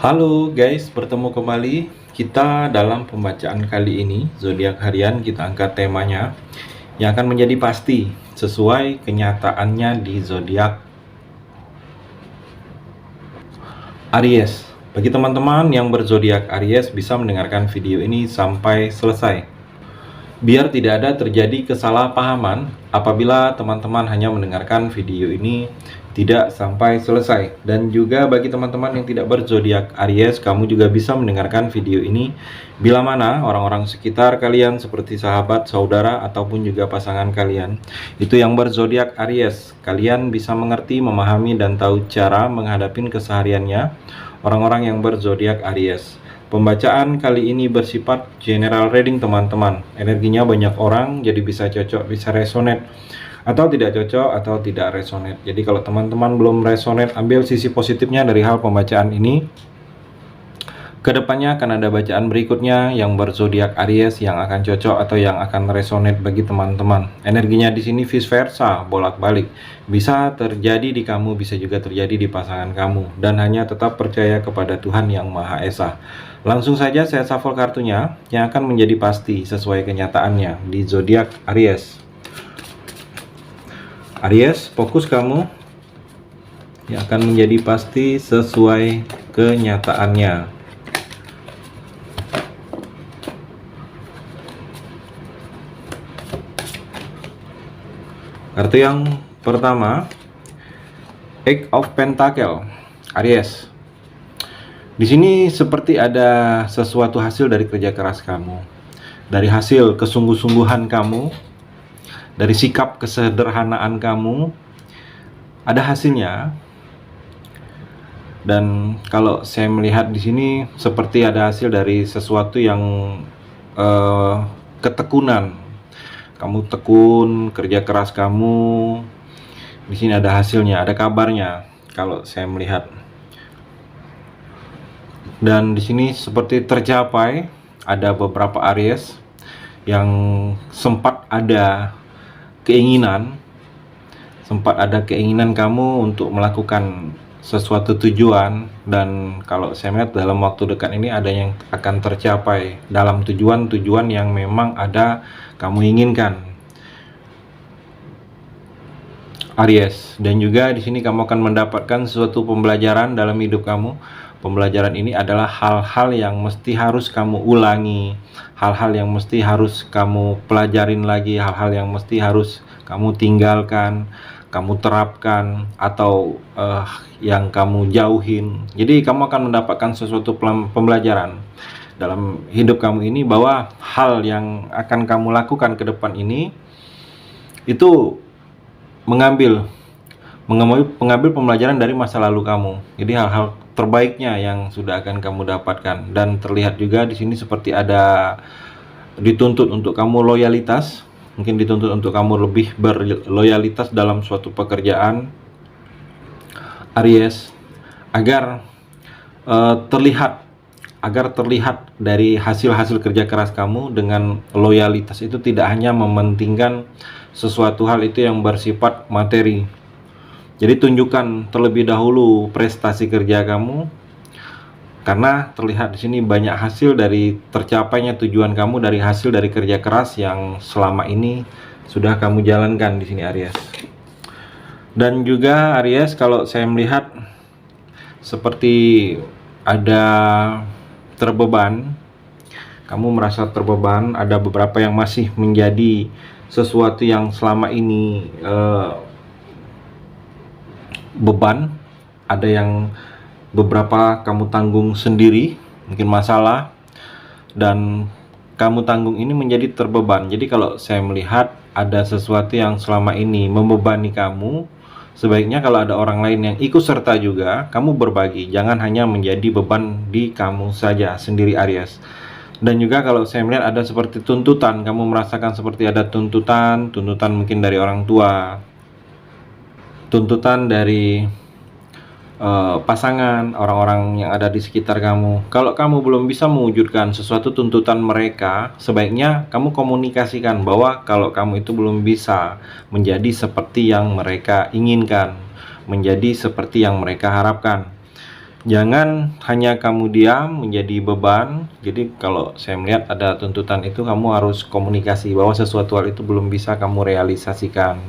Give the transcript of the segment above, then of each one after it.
Halo guys, bertemu kembali kita dalam pembacaan kali ini. Zodiak harian kita angkat temanya yang akan menjadi pasti sesuai kenyataannya di zodiak Aries. Bagi teman-teman yang berzodiak Aries bisa mendengarkan video ini sampai selesai, biar tidak ada terjadi kesalahpahaman apabila teman-teman hanya mendengarkan video ini tidak sampai selesai. Dan juga bagi teman-teman yang tidak berzodiak Aries, kamu juga bisa mendengarkan video ini bila mana orang-orang sekitar kalian seperti sahabat, saudara, ataupun juga pasangan kalian itu yang berzodiak Aries. Kalian bisa mengerti, memahami, dan tahu cara menghadapi kesehariannya orang-orang yang berzodiak Aries. Pembacaan kali ini bersifat general reading teman-teman. Energinya banyak orang, jadi bisa cocok, bisa resonate, atau tidak cocok, atau tidak resonate. Jadi kalau teman-teman belum resonate, ambil sisi positifnya dari hal pembacaan ini. Kedepannya akan ada bacaan berikutnya yang berzodiak Aries yang akan cocok atau yang akan resonate bagi teman-teman. Energinya di sini vice versa, bolak-balik. Bisa terjadi di kamu, bisa juga terjadi di pasangan kamu. Dan hanya tetap percaya kepada Tuhan Yang Maha Esa. Langsung saja saya shuffle kartunya yang akan menjadi pasti sesuai kenyataannya di zodiak Aries. Aries, fokus kamu yang akan menjadi pasti sesuai kenyataannya. Kartu yang pertama, Eight of Pentacle, Aries. Di sini seperti ada sesuatu hasil dari kerja keras kamu, dari hasil kesungguh-sungguhan kamu, dari sikap kesederhanaan kamu, ada hasilnya. Dan kalau saya melihat di sini seperti ada hasil dari sesuatu yang ketekunan. Kamu tekun, kerja keras kamu. Di sini ada hasilnya, ada kabarnya kalau saya melihat. Dan di sini seperti tercapai, ada beberapa Aries yang sempat ada keinginan kamu untuk melakukan sesuatu tujuan, dan kalau saya melihat dalam waktu dekat ini ada yang akan tercapai dalam tujuan-tujuan yang memang ada kamu inginkan, Aries. Dan juga di sini kamu akan mendapatkan suatu pembelajaran dalam hidup kamu. Pembelajaran ini adalah hal-hal yang mesti harus kamu ulangi, hal-hal yang mesti harus kamu pelajarin lagi, hal-hal yang mesti harus kamu tinggalkan, kamu terapkan, atau yang kamu jauhin. Jadi kamu akan mendapatkan sesuatu pembelajaran dalam hidup kamu ini, bahwa hal yang akan kamu lakukan ke depan ini itu mengambil pembelajaran dari masa lalu kamu. Jadi hal-hal terbaiknya yang sudah akan kamu dapatkan. Dan terlihat juga di sini seperti ada dituntut untuk kamu loyalitas, mungkin dituntut untuk kamu lebih berloyalitas dalam suatu pekerjaan, Aries, agar terlihat dari hasil-hasil kerja keras kamu dengan loyalitas itu tidak hanya mementingkan sesuatu hal itu yang bersifat materi. Jadi tunjukkan terlebih dahulu prestasi kerja kamu, karena terlihat di sini banyak hasil dari tercapainya tujuan kamu dari hasil dari kerja keras yang selama ini sudah kamu jalankan di sini, Aries. Dan juga Aries, kalau saya melihat seperti ada terbeban, kamu merasa terbeban, ada beberapa yang masih menjadi sesuatu yang selama ini beban, ada yang beberapa kamu tanggung sendiri, mungkin masalah, dan kamu tanggung ini menjadi terbeban. Jadi kalau saya melihat ada sesuatu yang selama ini membebani kamu, sebaiknya kalau ada orang lain yang ikut serta juga, kamu berbagi, jangan hanya menjadi beban di kamu saja sendiri, Aries. Dan juga kalau saya melihat ada seperti tuntutan, kamu merasakan seperti ada tuntutan mungkin dari orang tua, tuntutan dari pasangan, orang-orang yang ada di sekitar kamu. Kalau kamu belum bisa mewujudkan sesuatu tuntutan mereka, sebaiknya kamu komunikasikan bahwa kalau kamu itu belum bisa menjadi seperti yang mereka inginkan, menjadi seperti yang mereka harapkan. Jangan hanya kamu diam menjadi beban. Jadi kalau saya melihat ada tuntutan itu, kamu harus komunikasi bahwa sesuatu hal itu belum bisa kamu realisasikan.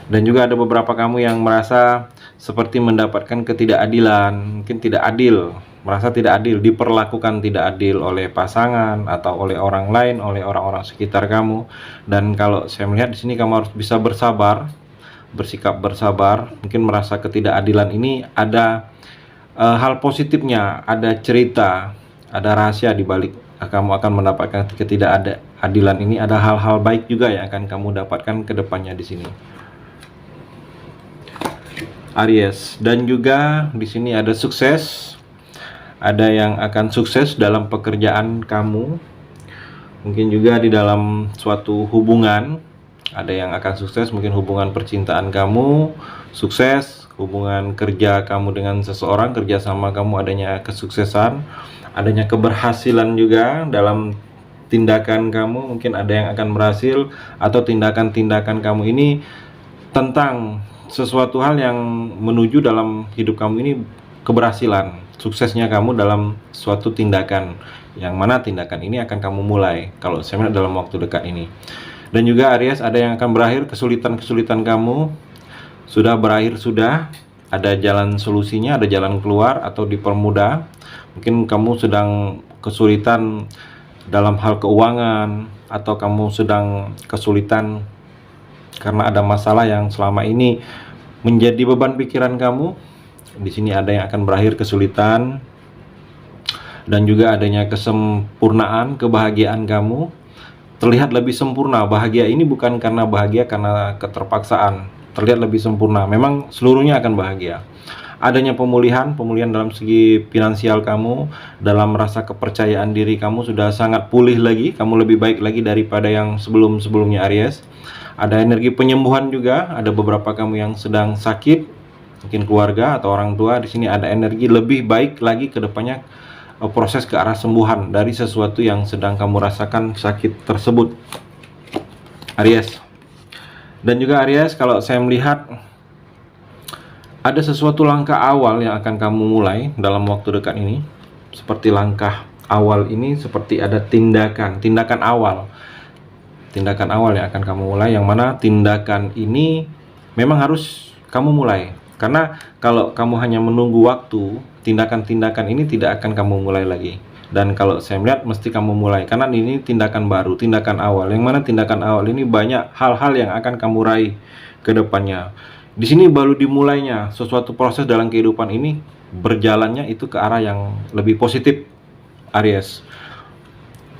Dan juga ada beberapa kamu yang merasa seperti mendapatkan ketidakadilan, mungkin tidak adil, merasa tidak adil, diperlakukan tidak adil oleh pasangan atau oleh orang lain, oleh orang-orang sekitar kamu. Dan kalau saya melihat di sini kamu harus bisa bersabar, bersikap bersabar. Mungkin merasa ketidakadilan ini ada hal positifnya, ada cerita, ada rahasia di balik kamu akan mendapatkan ketidakadilan ini. Ada hal-hal baik juga yang akan kamu dapatkan ke depannya di sini, Aries. Dan juga di sini ada sukses, ada yang akan sukses dalam pekerjaan kamu, mungkin juga di dalam suatu hubungan ada yang akan sukses, mungkin hubungan percintaan kamu sukses, hubungan kerja kamu dengan seseorang, kerjasama kamu adanya kesuksesan, adanya keberhasilan juga dalam tindakan kamu, mungkin ada yang akan berhasil, atau tindakan-tindakan kamu ini tentang sesuatu hal yang menuju dalam hidup kamu ini keberhasilan, suksesnya kamu dalam suatu tindakan, yang mana tindakan ini akan kamu mulai kalau saya melihat dalam waktu dekat ini. Dan juga Aries, ada yang akan berakhir, kesulitan-kesulitan kamu sudah berakhir, sudah ada jalan solusinya, ada jalan keluar atau dipermudah. Mungkin kamu sedang kesulitan dalam hal keuangan, atau kamu sedang kesulitan karena ada masalah yang selama ini menjadi beban pikiran kamu. Di sini ada yang akan berakhir kesulitan, dan juga adanya kesempurnaan, kebahagiaan kamu terlihat lebih sempurna. Bahagia ini bukan karena bahagia karena keterpaksaan, terlihat lebih sempurna. Memang seluruhnya akan bahagia. Adanya pemulihan dalam segi finansial kamu, dalam rasa kepercayaan diri kamu sudah sangat pulih lagi, kamu lebih baik lagi daripada yang sebelum-sebelumnya Aries. Ada energi penyembuhan juga, ada beberapa kamu yang sedang sakit, mungkin keluarga atau orang tua. Di sini ada energi lebih baik lagi ke depannya, proses ke arah sembuhan dari sesuatu yang sedang kamu rasakan sakit tersebut, Aries. Dan juga Aries, kalau saya melihat ada sesuatu langkah awal yang akan kamu mulai dalam waktu dekat ini. Seperti langkah awal ini, seperti ada tindakan awal yang akan kamu mulai, yang mana tindakan ini memang harus kamu mulai. Karena kalau kamu hanya menunggu waktu, tindakan-tindakan ini tidak akan kamu mulai lagi. Dan kalau saya melihat mesti kamu mulai, karena ini tindakan baru, tindakan awal, yang mana tindakan awal ini banyak hal-hal yang akan kamu raih ke depannya. Di sini baru dimulainya sesuatu proses dalam kehidupan ini, berjalannya itu ke arah yang lebih positif, Aries.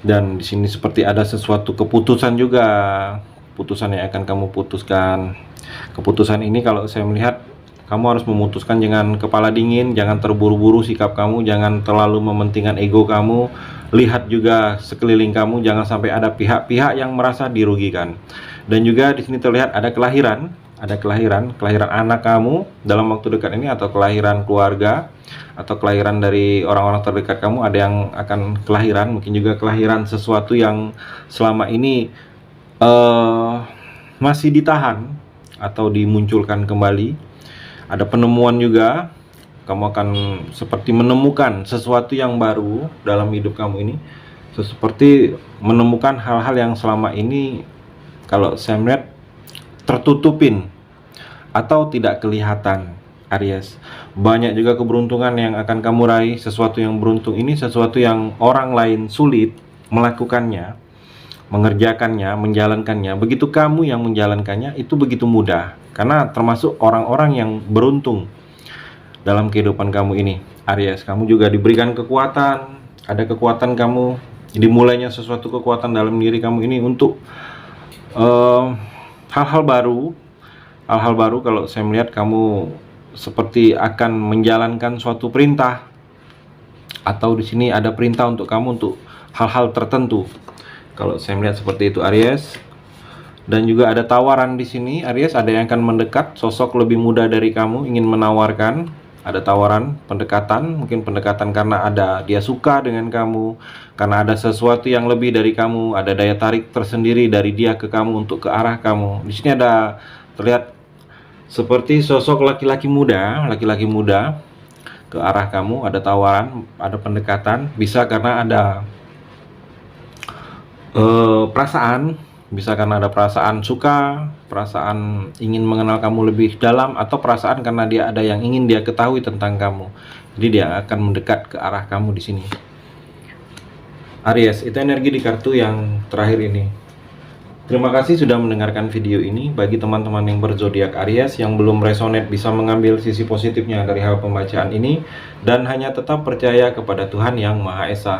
Dan di sini seperti ada sesuatu keputusan juga, keputusan yang akan kamu putuskan. Keputusan ini kalau saya melihat, kamu harus memutuskan dengan kepala dingin, jangan terburu-buru sikap kamu, jangan terlalu mementingkan ego kamu. Lihat juga sekeliling kamu, jangan sampai ada pihak-pihak yang merasa dirugikan. Dan juga di sini terlihat ada kelahiran anak kamu dalam waktu dekat ini, atau kelahiran keluarga, atau kelahiran dari orang-orang terdekat kamu. Ada yang akan kelahiran, mungkin juga kelahiran sesuatu yang selama ini masih ditahan atau dimunculkan kembali. Ada penemuan juga, kamu akan seperti menemukan sesuatu yang baru dalam hidup kamu ini, seperti menemukan hal-hal yang selama ini kalau saya melihat tertutupin atau tidak kelihatan, Aries. Banyak juga keberuntungan yang akan kamu raih. Sesuatu yang beruntung ini sesuatu yang orang lain sulit melakukannya, mengerjakannya, menjalankannya. Begitu kamu yang menjalankannya, itu begitu mudah. Karena termasuk orang-orang yang beruntung dalam kehidupan kamu ini, Aries. Kamu juga diberikan kekuatan, ada kekuatan kamu, dimulainya sesuatu kekuatan dalam diri kamu ini untuk hal-hal baru. Kalau saya melihat kamu seperti akan menjalankan suatu perintah, atau di sini ada perintah untuk kamu untuk hal-hal tertentu. Kalau saya melihat seperti itu, Aries. Dan juga ada tawaran di sini, Aries. Ada yang akan mendekat, sosok lebih muda dari kamu ingin menawarkan. Ada tawaran, pendekatan, mungkin pendekatan karena ada dia suka dengan kamu, karena ada sesuatu yang lebih dari kamu, ada daya tarik tersendiri dari dia ke kamu untuk ke arah kamu. Di sini ada terlihat seperti sosok laki-laki muda, ke arah kamu, ada tawaran, ada pendekatan, bisa karena ada perasaan, bisa karena ada perasaan suka, perasaan ingin mengenal kamu lebih dalam, atau perasaan karena dia ada yang ingin dia ketahui tentang kamu. Jadi dia akan mendekat ke arah kamu di sini. Aries, itu energi di kartu yang terakhir ini. Terima kasih sudah mendengarkan video ini. Bagi teman-teman yang berzodiak Aries yang belum resonate bisa mengambil sisi positifnya dari hal pembacaan ini dan hanya tetap percaya kepada Tuhan Yang Maha Esa.